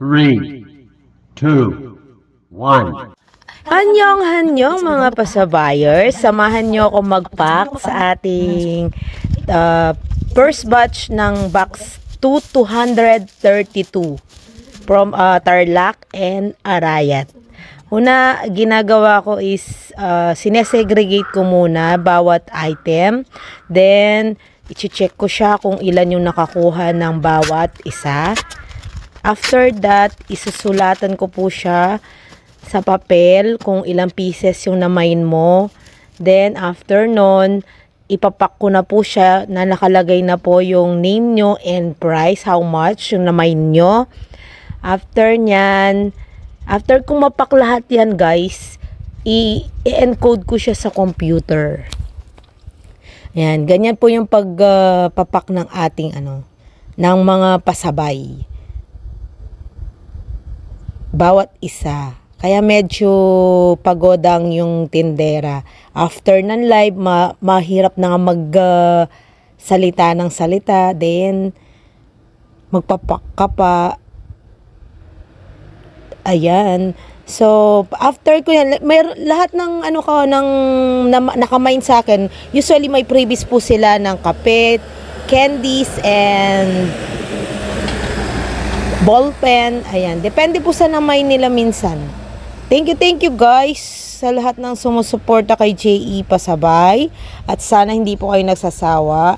3, 2, 1. Hanyong mga pasabayers, samahan nyo ako mag-pack sa ating first batch ng box 232 from Tarlac and Arayat. Una, ginagawa ko is sinesegregate ko muna bawat item. Then, i-check ko siya kung ilan yung nakakuha ng bawat isa. After that, isusulatan ko po siya sa papel kung ilang pieces yung namain mo. Then, after nun, ipapak ko na po siya na nakalagay na po yung name nyo and price, how much yung namain nyo. After nyan, after kong mapak lahat yan guys, i-encode ko siya sa computer. Ayan, ganyan po yung pagpapak ng ating ng mga pasabay. Bawat isa. Kaya medyo pagodang yung tindera. After ng live, mahirap na nga salita ng salita. Then, magpapak ka pa. Ayan. So, after ko yan, lahat ng nakamain sa akin, usually may previous po sila ng kape, candies, and ballpen. Ayan. Depende po sa namain nila minsan. Thank you guys sa lahat ng sumusuporta kay JE Pasabay. At sana hindi po kayo nagsasawa.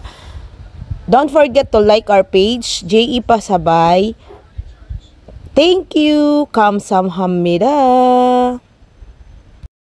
Don't forget to like our page, JE Pasabay. Thank you. Kamsahamnida.